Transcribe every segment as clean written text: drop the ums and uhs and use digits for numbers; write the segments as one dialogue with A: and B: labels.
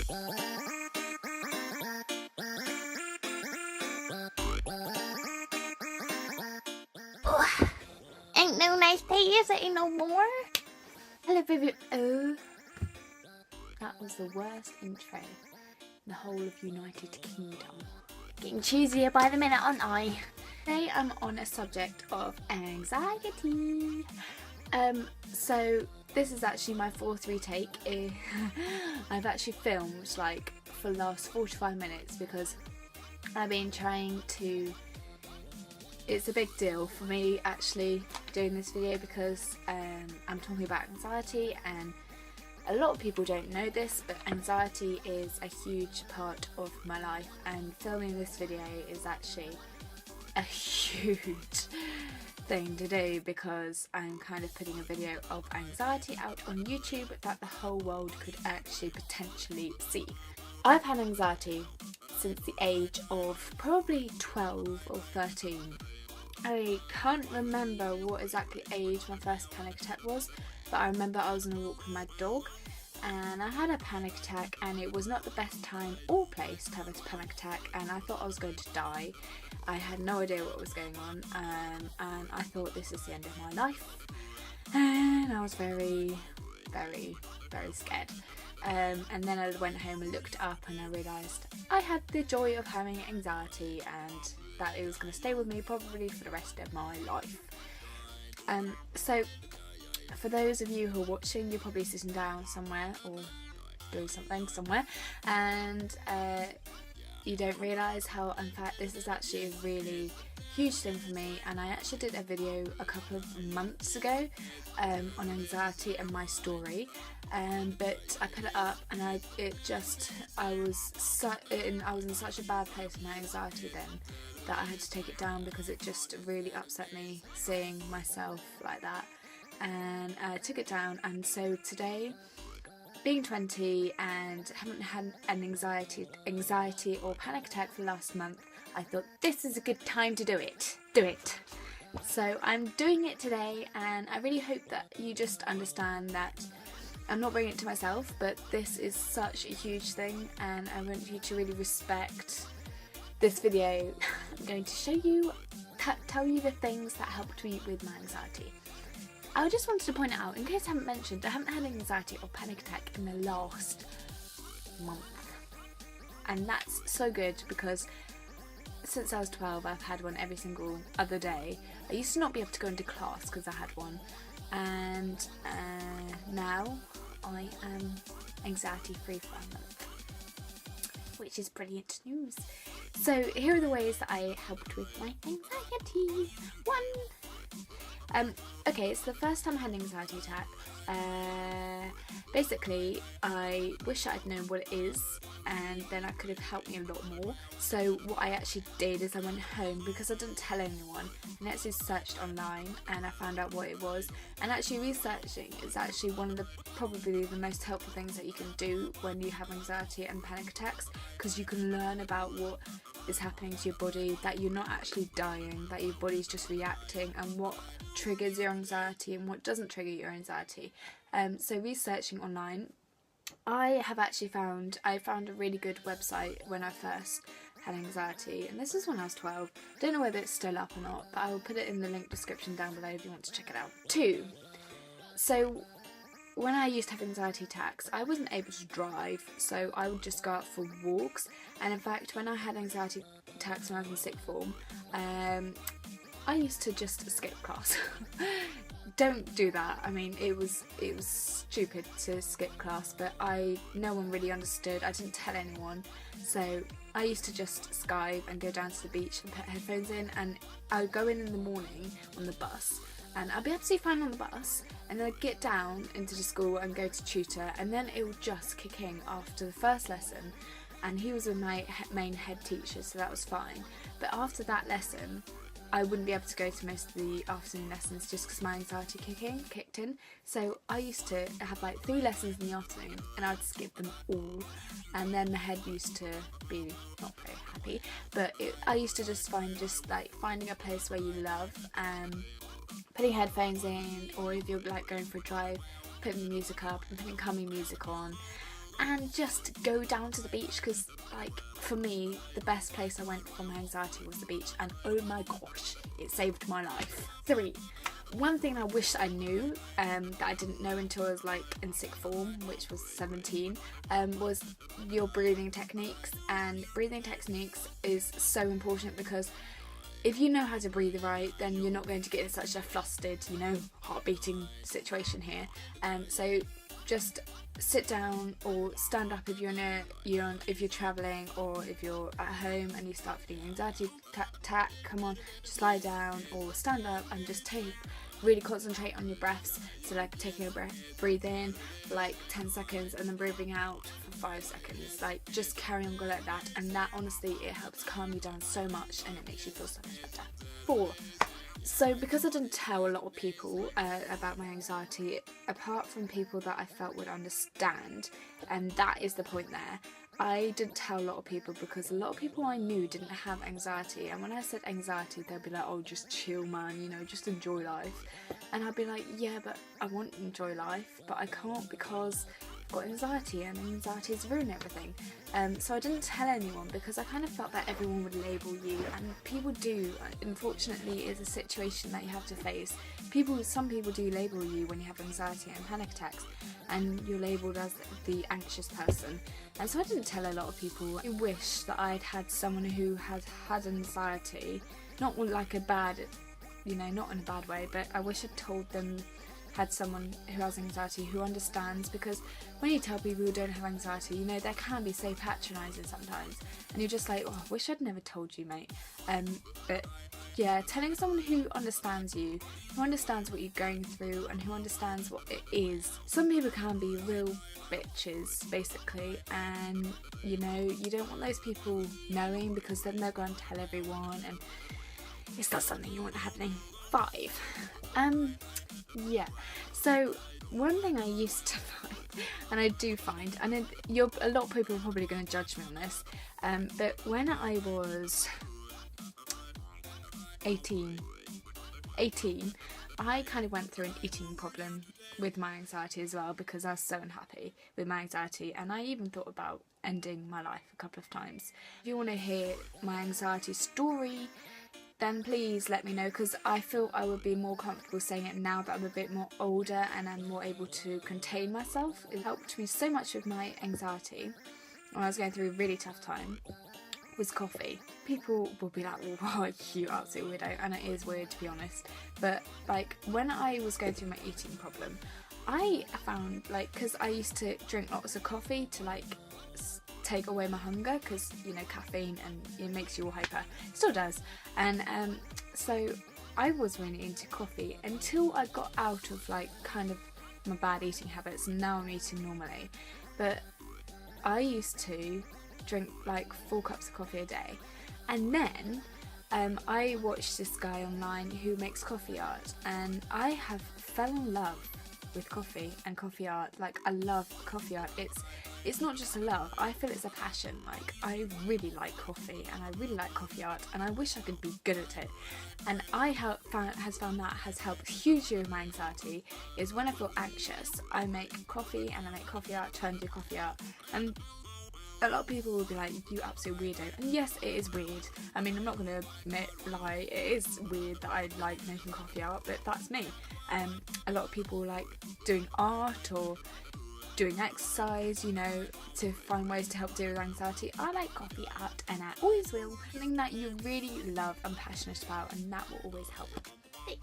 A: Oh, ain't no nice day, is it no more? Hello, baby. Oh, that was the worst intro in the whole of United Kingdom. Getting cheesier by the minute, aren't I? Today I'm on a subject of anxiety. So this is actually my fourth retake. I've actually filmed like for the last 45 minutes because I've been trying to. It's a big deal for me actually doing this video because I'm talking about anxiety, and a lot of people don't know this, but anxiety is a huge part of my life, and filming this video is actually a huge thing to do because I'm kind of putting a video of anxiety out on YouTube that the whole world could actually potentially see. I've had anxiety since the age of probably 12 or 13. I can't remember what exactly age my first panic attack was, but I remember I was on a walk with my dog and I had a panic attack, and it was not the best time or place to have a panic attack, and I thought I was going to die. I had no idea what was going on, and I thought this is the end of my life, and I was very, very, very scared. And then I went home and looked up and I realised I had the joy of having anxiety and that it was going to stay with me probably for the rest of my life. So for those of you who are watching, you're probably sitting down somewhere or doing something somewhere, and you don't realise how, in fact, this is actually a really huge thing for me. And I actually did a video a couple of months ago on anxiety and my story, but I put it up and I was in such a bad place with my anxiety then that I had to take it down because it just really upset me seeing myself like that, and I took it down. And so today, being 20 and haven't had an anxiety or panic attack for the last month, I thought this is a good time to do it. So I'm doing it today, and I really hope that you just understand that I'm not bringing it to myself, but this is such a huge thing, and I want you to really respect this video. I'm going to show you, tell you the things that helped me with my anxiety. I just wanted to point out, in case I haven't mentioned, I haven't had anxiety or panic attack in the last month. And that's so good because since I was 12, I've had one every single other day. I used to not be able to go into class because I had one. And now I am anxiety free for a month, which is brilliant news. So here are the ways that I helped with my anxiety. 1. Okay, it's the first time I had an anxiety attack. Basically, I wish I'd known what it is, and then I could have helped me a lot more. So what I actually did is I went home because I didn't tell anyone, and I actually searched online and I found out what it was. And actually researching is actually one of the probably the most helpful things that you can do when you have anxiety and panic attacks, because you can learn about what is happening to your body, that you're not actually dying, that your body's just reacting, and what triggers your anxiety and what doesn't trigger your anxiety. So researching online, I found a really good website when I first had anxiety, and this was when I was 12. I don't know whether it's still up or not, but I will put it in the link description down below if you want to check it out. 2. So when I used to have anxiety attacks, I wasn't able to drive, so I would just go out for walks. And in fact, when I had anxiety attacks when I was in sixth form, I used to just skip class. Don't do that. I mean, it was stupid to skip class, but no one really understood. I didn't tell anyone, so I used to just Skype and go down to the beach and put headphones in, and I would go in the morning on the bus, and I'd be absolutely fine on the bus, and then I'd get down into the school and go to tutor, and then it would just kick in after the first lesson, and he was my main head teacher, so that was fine. But after that lesson, I wouldn't be able to go to most of the afternoon lessons just because my anxiety kicked in. So I used to have like 3 lessons in the afternoon and I'd skip them all, and then the head used to be not very happy, but I used to just finding a place where you love, putting headphones in, or if you're like going for a drive, putting the music up and putting calming music on, and just go down to the beach, because like for me the best place I went for my anxiety was the beach, and oh my gosh, it saved my life. 3. One thing I wish I knew that I didn't know until I was like in sixth form, which was 17, was your breathing techniques. And breathing techniques is so important, because if you know how to breathe right, then you're not going to get in such a flustered, heart beating situation here. So just sit down or stand up if if you're traveling, or if you're at home and you start feeling anxiety attack, come on, just lie down or stand up and just really concentrate on your breaths. So like taking a breath, breathe in for like 10 seconds and then breathing out for 5 seconds. Like just carry on, go like that, and that honestly, it helps calm you down so much and it makes you feel so much better. 4. So because I didn't tell a lot of people about my anxiety, apart from people that I felt would understand, and that is the point there, I didn't tell a lot of people because a lot of people I knew didn't have anxiety. And when I said anxiety, they'd be like, oh, just chill, man, just enjoy life. And I'd be like, yeah, but I want to enjoy life, but I can't because I've got anxiety, and anxiety has ruined everything. So I didn't tell anyone because I kind of felt that everyone would label you, and people do. Unfortunately, it's a situation that you have to face. Some people do label you when you have anxiety and panic attacks, and you're labelled as the anxious person. And so I didn't tell a lot of people. I wish that I'd had someone who had anxiety, not like a bad, not in a bad way, but I wish I'd told them, had someone who has anxiety who understands, because when you tell people who don't have anxiety, they can be so patronising sometimes, and you're just like, oh, I wish I'd never told you, mate. But yeah, telling someone who understands you, who understands what you're going through, and who understands what it is. Some people can be real bitches, basically, and you don't want those people knowing, because then they're going to tell everyone, and it's not something you want happening. 5. Yeah, so one thing I used to find, and I do find, and a lot of people are probably going to judge me on this, but when I was 18, I kind of went through an eating problem with my anxiety as well, because I was so unhappy with my anxiety, and I even thought about ending my life a couple of times. If you want to hear my anxiety story, then please let me know, because I feel I would be more comfortable saying it now that I'm a bit more older and I'm more able to contain myself. It helped me so much with my anxiety when I was going through a really tough time, was coffee. People will be like, well, you absolute weirdo, and it is weird to be honest, but like when I was going through my eating problem, I found, because I used to drink lots of coffee to take away my hunger, because caffeine, and it makes you all hyper. It still does. And so I was really into coffee until I got out of kind of my bad eating habits, and now I'm eating normally. But I used to drink 4 cups of coffee a day, and then I watched this guy online who makes coffee art, and I have fell in love with coffee and coffee art. I love coffee art. It's not just a love, I feel it's a passion. I really like coffee, and I really like coffee art, and I wish I could be good at it. And I have found that has helped hugely with my anxiety, is when I feel anxious, I make coffee, and I make coffee art, try and do coffee art. And a lot of people will be like, you absolute weirdo. And yes, it is weird. I mean, I'm not going to lie, it is weird that I like making coffee art, but that's me. A lot of people like doing art or doing exercise, to find ways to help deal with anxiety. I like coffee art, and I always will. Something that you really love and passionate about, and that will always help. 6.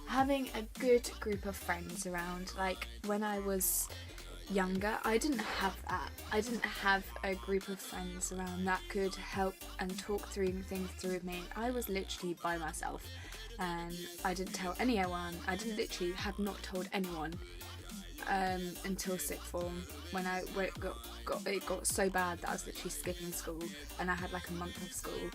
A: Having a good group of friends around. When I was younger, I didn't have that. I didn't have a group of friends around that could help and talk through things through with me. I was literally by myself, and I didn't tell anyone. I had not told anyone until sixth form, when it got so bad that I was literally skipping school, and I had a month of school,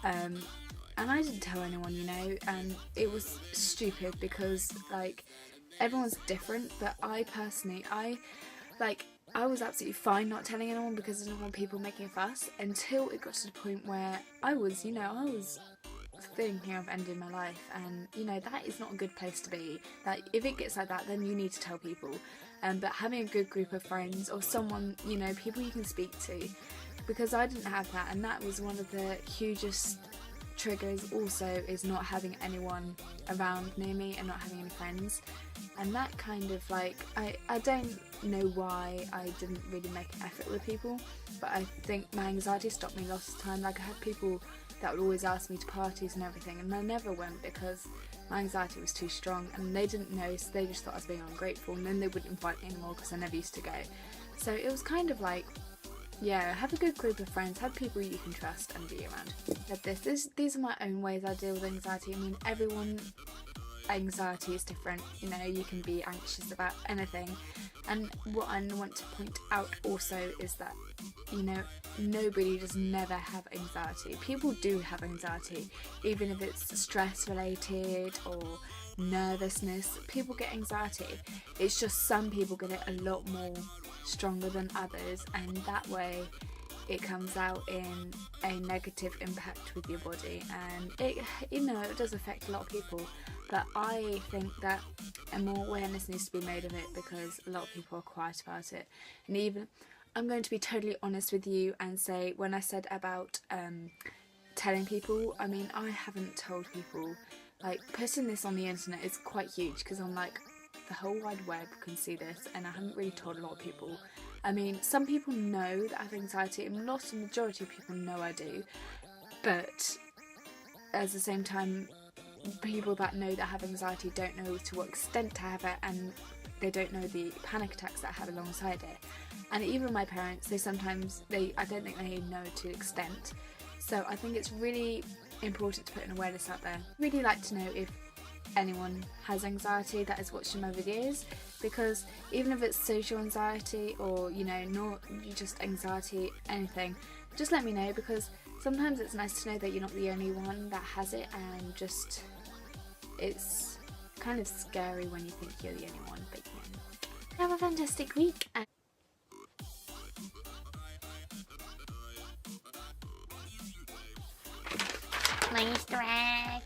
A: and I didn't tell anyone, and it was stupid because everyone's different, but I personally, I was absolutely fine not telling anyone because I didn't want people making a fuss, until it got to the point where I was thinking of ending my life, and that is not a good place to be. If it gets like that, then you need to tell people. but having a good group of friends or someone, you know, people you can speak to, because I didn't have that, and that was one of the hugest triggers also, is not having anyone around near me and not having any friends. And that kind of like, I don't know why I didn't really make an effort with people, but I think my anxiety stopped me lots of the time. Like, I had people that would always ask me to parties and everything, and I never went because my anxiety was too strong, and they didn't know, so they just thought I was being ungrateful, and then they wouldn't invite me anymore because I never used to go. So it was kind of like, yeah, have a good group of friends, have people you can trust and be around. But these are my own ways I deal with anxiety. I mean, everyone's anxiety is different, you know, you can be anxious about anything. And what I want to point out also is that, you know, nobody does never have anxiety. People do have anxiety, even if it's stress related or nervousness. People get anxiety. It's just some people get it a lot more stronger than others, and that way it comes out in a negative impact with your body, and it, you know, it does affect a lot of people. But I think that a more awareness needs to be made of it, because a lot of people are quiet about it. And even, I'm going to be totally honest with you and say, when I said about telling people, I mean, I haven't told people. Like, putting this on the internet is quite huge, because I'm like, the whole wide web can see this, and I haven't really told a lot of people. I mean, some people know that I have anxiety, and the majority of people know I do, but at the same time, people that know that I have anxiety don't know to what extent I have it, and they don't know the panic attacks that I have alongside it. And even my parents, I don't think they know to the extent. So I think it's really important to put an awareness out there. I'd really like to know if anyone has anxiety that is watching my videos, because even if it's social anxiety or, you know, not just anxiety, anything, just let me know, because sometimes it's nice to know that you're not the only one that has it, and just, it's kind of scary when you think you're the only one. But yeah, have a fantastic week. And my Easter egg.